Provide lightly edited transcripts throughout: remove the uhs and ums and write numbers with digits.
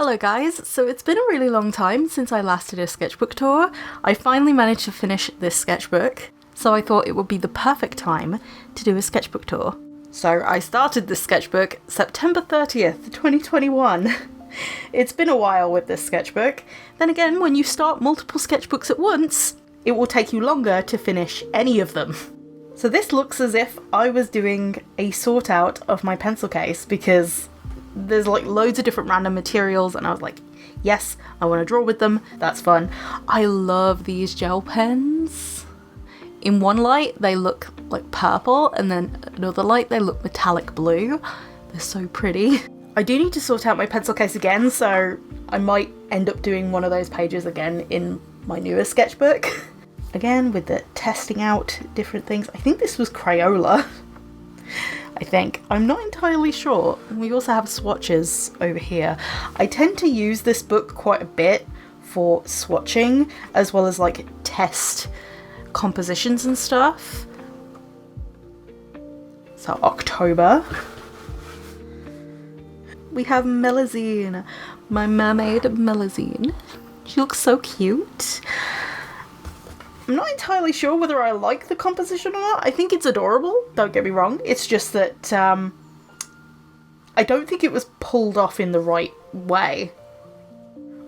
Hello guys, so it's been a really long time since I last did a sketchbook tour. I finally managed to finish this sketchbook, so I thought it would be the perfect time to do a sketchbook tour. So I started this sketchbook September 30th, 2021. It's been a while with this sketchbook. Then again, when you start multiple sketchbooks at once, it will take you longer to finish any of them. So this looks as if I was doing a sort out of my pencil case because there's like loads of different random materials and I was like, yes, I want to draw with them, that's fun. I love these gel pens. In one light they look like purple and then another light they look metallic blue. They're so pretty. I do need to sort out my pencil case again, so I might end up doing one of those pages again in my newest sketchbook. Again with the testing out different things. I think this was Crayola. I think. I'm not entirely sure. We also have swatches over here. I tend to use this book quite a bit for swatching as well as like test compositions and stuff. So October. We have Melazine, my mermaid Melazine. She looks so cute. I'm not entirely sure whether I like the composition or not. I think it's adorable, don't get me wrong. It's just that I don't think it was pulled off in the right way.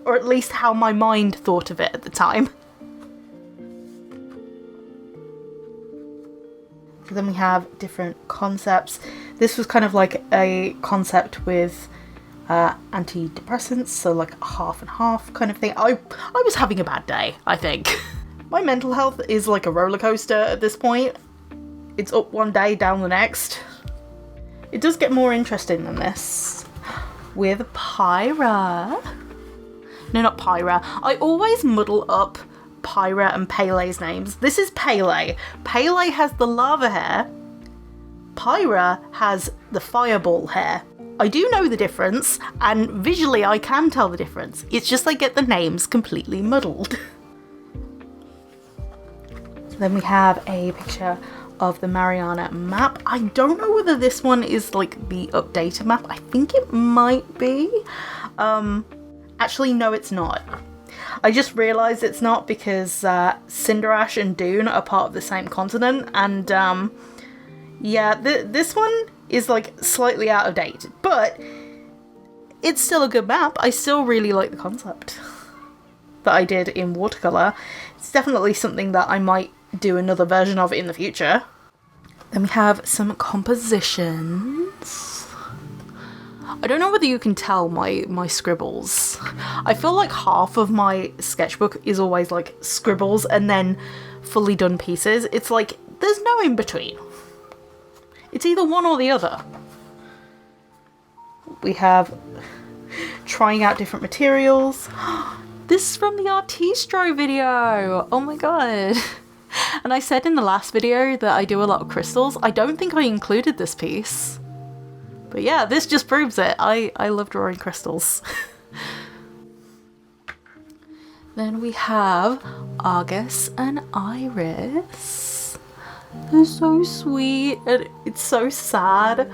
Or at least how my mind thought of it at the time. So then we have different concepts. This was kind of like a concept with antidepressants, so like a half and half kind of thing. I was having a bad day, I think. My mental health is like a roller coaster at this point. It's up one day, down the next. It does get more interesting than this. With Pyra. No, not Pyra. I always muddle up Pyra and Pele's names. This is Pele. Pele has the lava hair. Pyra has the fireball hair. I do know the difference, and visually I can tell the difference. It's just I get the names completely muddled. Then we have a picture of the Marriner map. I don't know whether this one is like the updated map. I think it might be. Actually, no, it's not. I just realised it's not because Cinderash and Dune are part of the same continent, and yeah, this one is like slightly out of date, but it's still a good map. I still really like the concept that I did in watercolour. It's definitely something that I might do another version of in the future. Then we have some compositions. I don't know whether you can tell my scribbles. I feel like half of my sketchbook is always like scribbles and then fully done pieces. It's like there's no in between. It's either one or the other. We have trying out different materials. This is from the Artistro video! Oh my god! And I said in the last video that I do a lot of crystals. I don't think I included this piece. But yeah, this just proves it. I love drawing crystals. Then we have Argus and Iris. They're so sweet and it's so sad.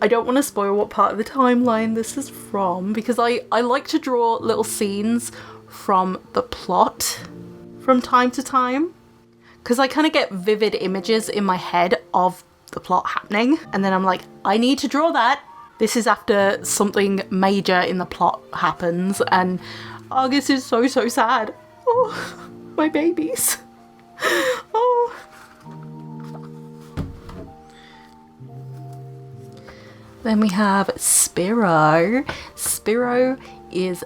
I don't want to spoil what part of the timeline this is from because I like to draw little scenes from the plot from time to time. Because I kind of get vivid images in my head of the plot happening. And then I'm like, I need to draw that. This is after something major in the plot happens. And Argus is so, so sad. Oh, my babies. Oh. Then we have Spiro. Spiro is,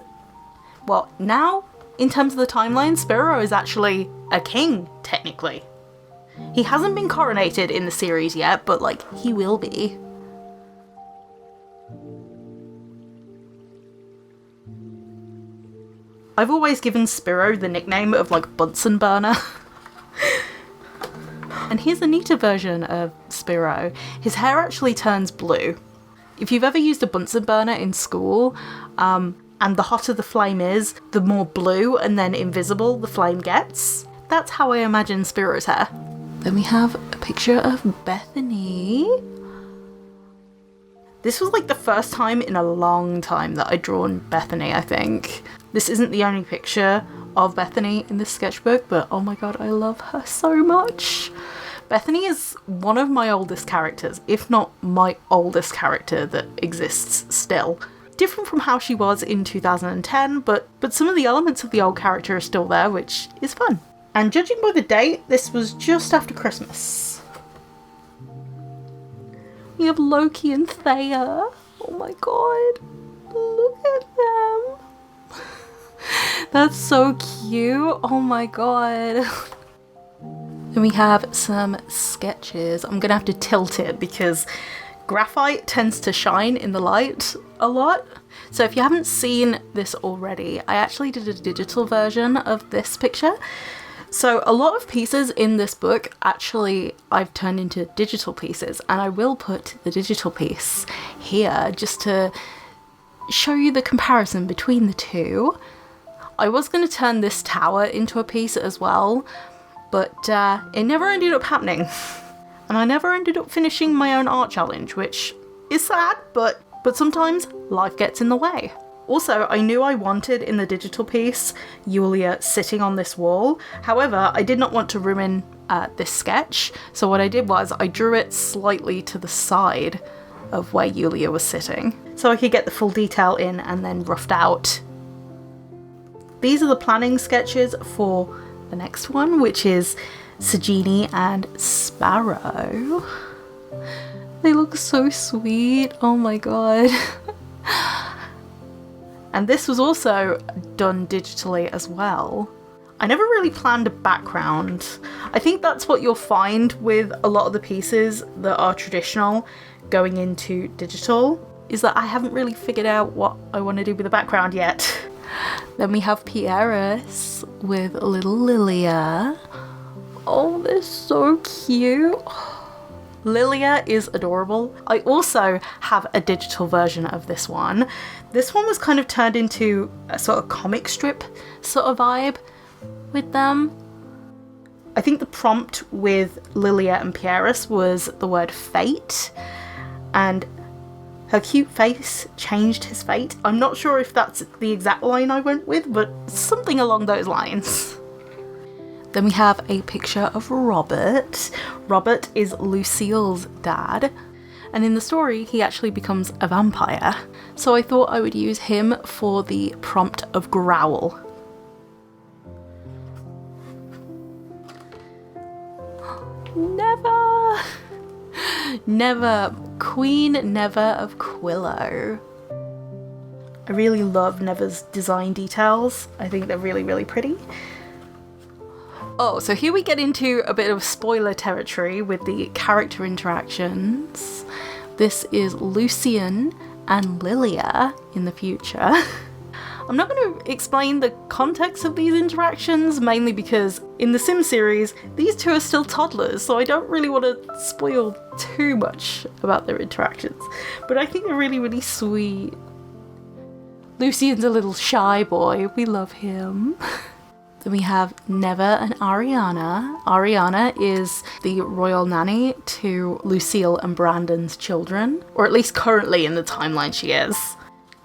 well, now in terms of the timeline, Spiro is actually a king, technically. He hasn't been coronated in the series yet, but like, he will be. I've always given Spiro the nickname of like Bunsen burner. And here's a neater version of Spiro. His hair actually turns blue. If you've ever used a Bunsen burner in school, and the hotter the flame is, the more blue and then invisible the flame gets. That's how I imagine Spiro's hair. Then we have a picture of Bethany. This was like the first time in a long time that I'd drawn Bethany, I think. This isn't the only picture of Bethany in this sketchbook, but oh my god, I love her so much. Bethany is one of my oldest characters, if not my oldest character that exists still. Different from how she was in 2010, but some of the elements of the old character are still there, which is fun. And judging by the date, this was just after Christmas. We have Loki and Thea. Oh my god. Look at them. That's so cute. Oh my god. Then we have some sketches. I'm gonna have to tilt it because graphite tends to shine in the light a lot. So if you haven't seen this already, I actually did a digital version of this picture. So a lot of pieces in this book, actually, I've turned into digital pieces, and I will put the digital piece here just to show you the comparison between the two. I was going to turn this tower into a piece as well, but it never ended up happening. And I never ended up finishing my own art challenge, which is sad, but sometimes life gets in the way. Also, I knew I wanted in the digital piece Yulia sitting on this wall. However, I did not want to ruin this sketch, so what I did was I drew it slightly to the side of where Yulia was sitting, so I could get the full detail in and then roughed out. These are the planning sketches for the next one, which is Sagini and Sparrow. They look so sweet. Oh my god. And this was also done digitally as well. I never really planned a background. I think that's what you'll find with a lot of the pieces that are traditional going into digital, is that I haven't really figured out what I want to do with the background yet. Then we have Pieris with little Lilia. Oh, they're so cute. Lilia is adorable. I also have a digital version of this one. This one was kind of turned into a sort of comic strip sort of vibe with them. I think the prompt with Lilia and Pieris was the word fate, and her cute face changed his fate. I'm not sure if that's the exact line I went with, but something along those lines. Then we have a picture of Robert. Robert is Lucille's dad, and in the story he actually becomes a vampire. So I thought I would use him for the prompt of growl. Never! Never! Queen Never of Quillow. I really love Never's design details. I think they're really, really pretty. Oh, so here we get into a bit of spoiler territory with the character interactions. This is Lucian and Lilia in the future. I'm not going to explain the context of these interactions, mainly because in the Sims series, these two are still toddlers, so I don't really want to spoil too much about their interactions. But I think they're really, really sweet. Lucian's a little shy boy. We love him. Then we have Neva and Ariana. Ariana is the royal nanny to Lucille and Brandon's children, or at least currently in the timeline she is.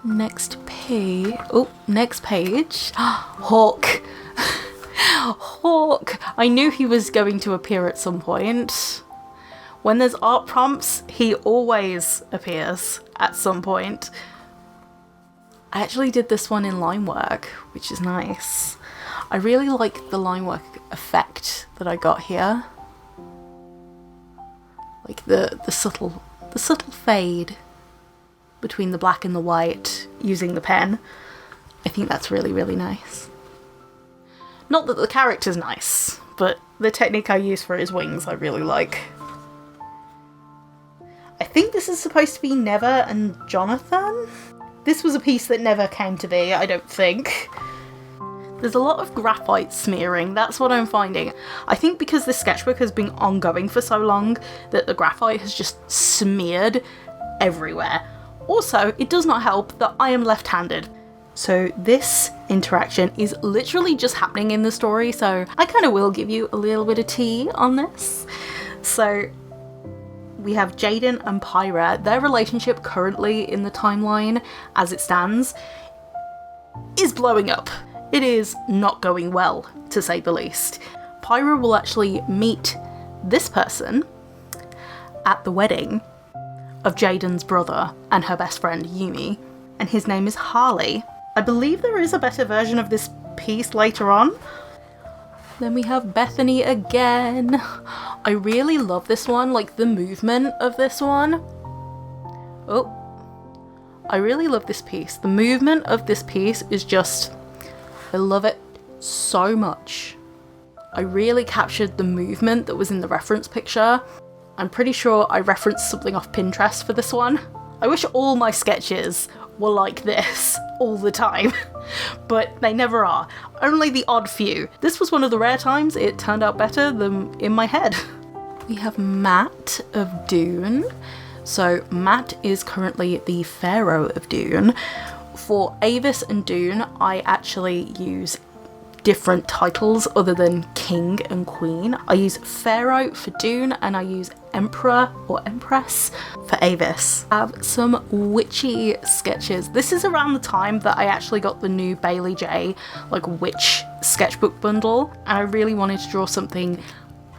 Next page. Oh, next page. Hawk. Hawk. I knew he was going to appear at some point. When there's art prompts, he always appears at some point. I actually did this one in line work, which is nice. I really like the line work effect that I got here. Like the subtle fade between the black and the white using the pen. I think that's really, really nice. Not that the character's nice, but the technique I use for his wings I really like. I think this is supposed to be Neva and Jonathan. This was a piece that never came to be, I don't think. There's a lot of graphite smearing, that's what I'm finding. I think because this sketchbook has been ongoing for so long that the graphite has just smeared everywhere. Also, it does not help that I am left-handed. So this interaction is literally just happening in the story, so I kind of will give you a little bit of tea on this. So we have Jaden and Pyra. Their relationship currently in the timeline, as it stands, is blowing up. It is not going well, to say the least. Pyra will actually meet this person at the wedding of Jaden's brother and her best friend Yumi, and his name is Harley. I believe there is a better version of this piece later on. Then we have Bethany again. I really love this one, like the movement of this one. Oh, I really love this piece. The movement of this piece is just, I love it so much. I really captured the movement that was in the reference picture. I'm pretty sure I referenced something off Pinterest for this one. I wish all my sketches were like this all the time, but they never are. Only the odd few. This was one of the rare times it turned out better than in my head. We have Matt of Dune. So Matt is currently the Pharaoh of Dune. For Avis and Dune, I actually use different titles other than King and Queen. I use Pharaoh for Dune and I use Emperor or Empress for Avis. I have some witchy sketches. This is around the time that I actually got the new Bailey J like witch sketchbook bundle, and I really wanted to draw something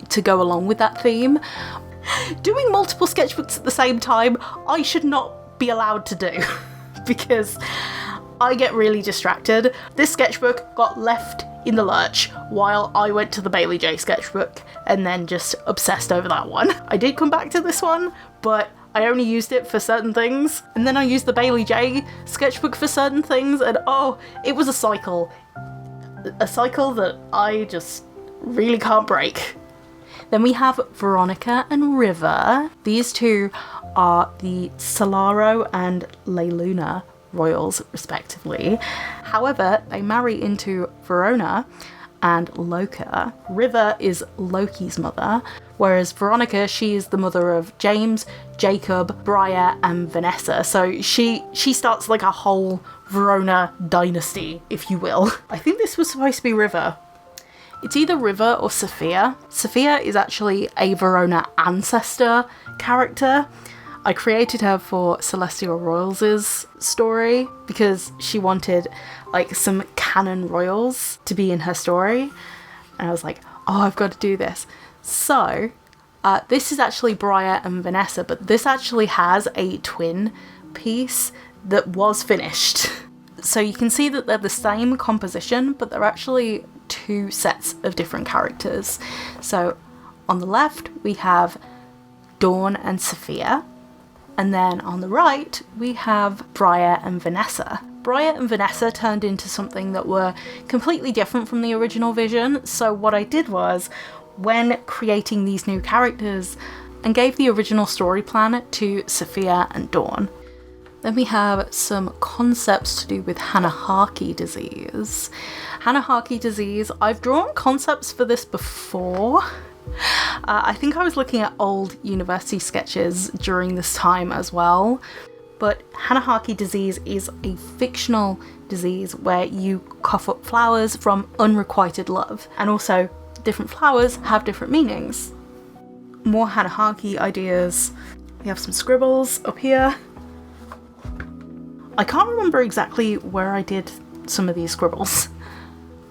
to go along with that theme. Doing multiple sketchbooks at the same time, I should not be allowed to do because I get really distracted. This sketchbook got left in the lurch while I went to the Bailey J sketchbook and then just obsessed over that one. I did come back to this one, but I only used it for certain things, and then I used the Bailey J sketchbook for certain things, and oh, it was a cycle. A cycle that I just really can't break. Then we have Veronica and River. These two are the Solaro and Leiluna royals, respectively. However, they marry into Verona and Loka. River is Loki's mother, whereas Veronica, she is the mother of James, Jacob, Briar, and Vanessa. So she starts like a whole Verona dynasty, if you will. I think this was supposed to be River. It's either River or Sophia. Sophia is actually a Verona ancestor character. I created her for Celestial Royals' story because she wanted like some canon royals to be in her story. And I was like, oh, I've got to do this. So this is actually Briar and Vanessa, but this actually has a twin piece that was finished. So you can see that they're the same composition, but they're actually two sets of different characters. So on the left, we have Dawn and Sophia. And then on the right, we have Briar and Vanessa. Briar and Vanessa turned into something that were completely different from the original vision. So what I did was, when creating these new characters, and gave the original story plan to Sophia and Dawn. Then we have some concepts to do with Hanahaki disease. Hanahaki disease, I've drawn concepts for this before. I think I was looking at old university sketches during this time as well, but Hanahaki disease is a fictional disease where you cough up flowers from unrequited love, and also different flowers have different meanings. More Hanahaki ideas. We have some scribbles up here. I can't remember exactly where I did some of these scribbles.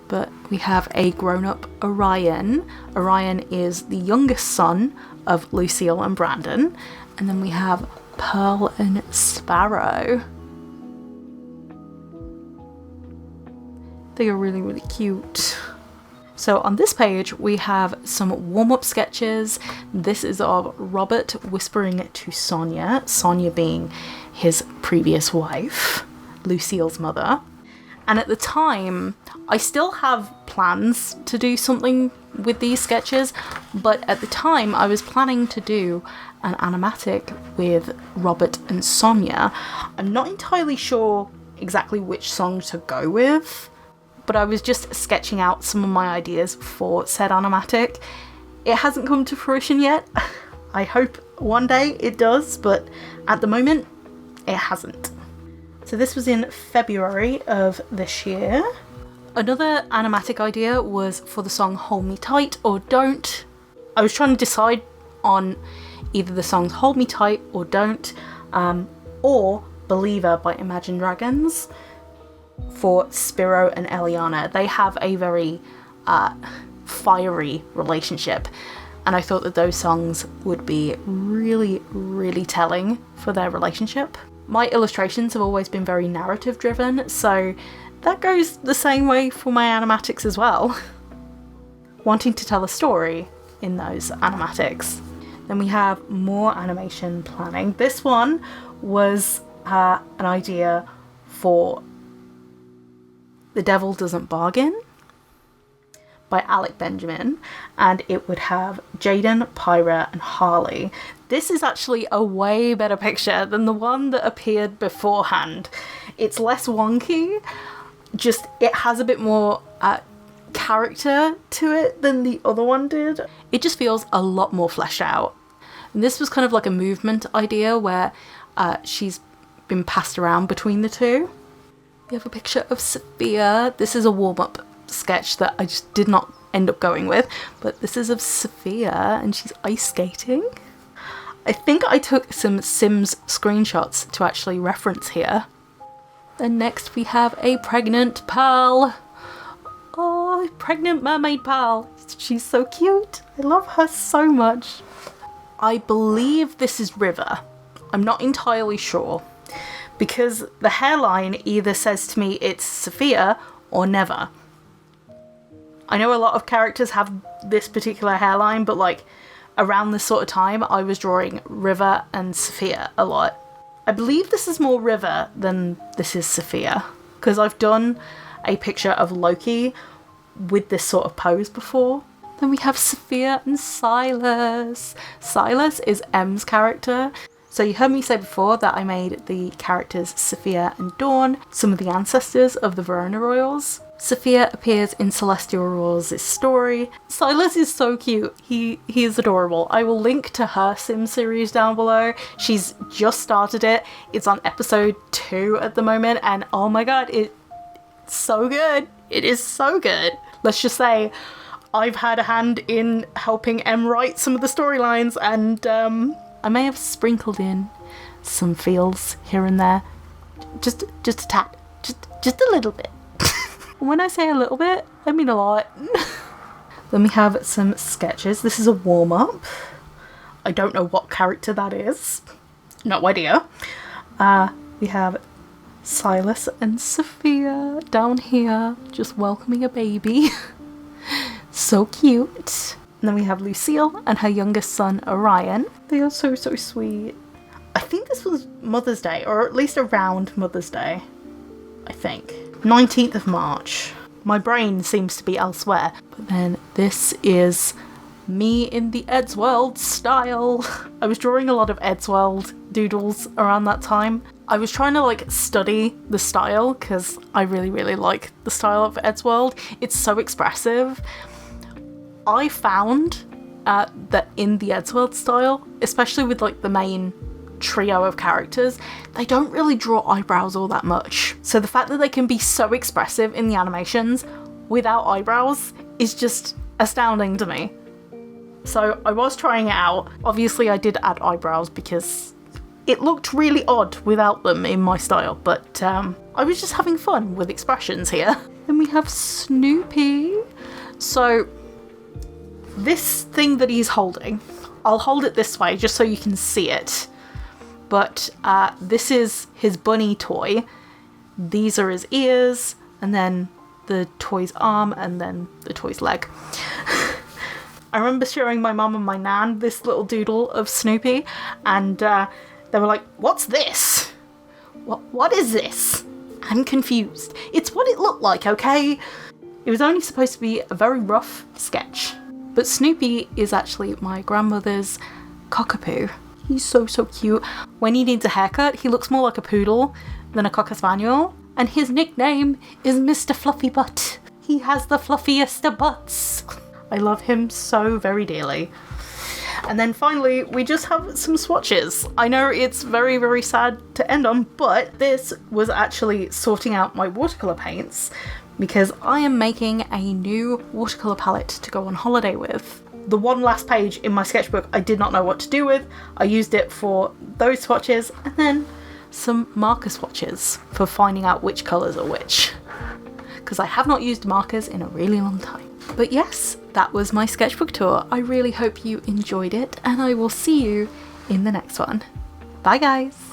But we have a grown-up Orion. Orion is the youngest son of Lucille and Brandon. And then we have Pearl and Sparrow. They are really, really cute. So on this page, we have some warm-up sketches. This is of Robert whispering to Sonia, Sonia being his previous wife, Lucille's mother. And at the time, I still have plans to do something with these sketches, but at the time I was planning to do an animatic with Robert and Sonia. I'm not entirely sure exactly which song to go with, but I was just sketching out some of my ideas for said animatic. It hasn't come to fruition yet. I hope one day it does, but at the moment, it hasn't. So this was in February of this year. Another animatic idea was for the song Hold Me Tight or Don't. I was trying to decide on either the songs Hold Me Tight or Don't, or Believer by Imagine Dragons for Spiro and Eliana. They have a very fiery relationship, and I thought that those songs would be really, really telling for their relationship. My illustrations have always been very narrative driven, so that goes the same way for my animatics as well. Wanting to tell a story in those animatics. Then we have more animation planning. This one was an idea for The Devil Doesn't Bargain by Alec Benjamin, and it would have Jaden, Pyra, and Harley. This is actually a way better picture than the one that appeared beforehand. It's less wonky, just it has a bit more character to it than the other one did. It just feels a lot more fleshed out. And this was kind of like a movement idea where she's been passed around between the two. We have a picture of Sophia. This is a warm-up sketch that I just did not end up going with, but this is of Sophia and she's ice skating. I think I took some Sims screenshots to actually reference here. Then next we have a pregnant pal. Oh, pregnant mermaid pal. She's so cute. I love her so much. I believe this is River. I'm not entirely sure, because the hairline either says to me it's Sophia or Never. I know a lot of characters have this particular hairline, but like around this sort of time I was drawing River and Sophia a lot. I believe this is more River than this is Sophia, because I've done a picture of Loki with this sort of pose before. Then we have Sophia and Silas. Silas is M's character. So you heard me say before that I made the characters Sophia and Dawn, some of the ancestors of the Verona royals. Sophia appears in Celestial Royals' story. Silas is so cute. He is adorable. I will link to her Sim series down below. She's just started it. It's on episode 2 at the moment, and oh my god, it's so good. It is so good. Let's just say I've had a hand in helping Em write some of the storylines, and I may have sprinkled in some feels here and there. Just a tad. Just a little bit. When I say a little bit, I mean a lot. Then we have some sketches. This is a warm-up. I don't know what character that is. No idea. We have Silas and Sophia down here, just welcoming a baby. So cute. And then we have Lucille and her youngest son, Orion. They are so, so sweet. I think this was Mother's Day, or at least around Mother's Day. I think. 19th of March. My brain seems to be elsewhere. But then this is me in the Eddsworld style. I was drawing a lot of Eddsworld doodles around that time. I was trying to like study the style because I really, really like the style of Eddsworld. It's so expressive. I found that in the Eddsworld style, especially with like the main trio of characters, they don't really draw eyebrows all that much. So the fact that they can be so expressive in the animations without eyebrows is just astounding to me. So I was trying it out. Obviously I did add eyebrows because it looked really odd without them in my style, but I was just having fun with expressions here. Then we have Snoopy. So this thing that he's holding, I'll hold it this way just so you can see it. But this is his bunny toy. These are his ears, and then the toy's arm, and then the toy's leg. I remember showing my mum and my nan this little doodle of Snoopy, and they were like, "What's this? What is this? I'm confused. It's what it looked like, okay?" It was only supposed to be a very rough sketch. But Snoopy is actually my grandmother's cockapoo. He's so, so cute. When he needs a haircut, he looks more like a poodle than a cocker spaniel. And his nickname is Mr. Fluffy Butt. He has the fluffiest of butts. I love him so very dearly. And then finally, we just have some swatches. I know it's very, very sad to end on, but this was actually sorting out my watercolour paints because I am making a new watercolour palette to go on holiday with. the one last page in my sketchbook I did not know what to do with. I used it for those swatches, and then some marker swatches for finding out which colours are which, because I have not used markers in a really long time. But yes, that was my sketchbook tour. I really hope you enjoyed it, and I will see you in the next one. Bye guys!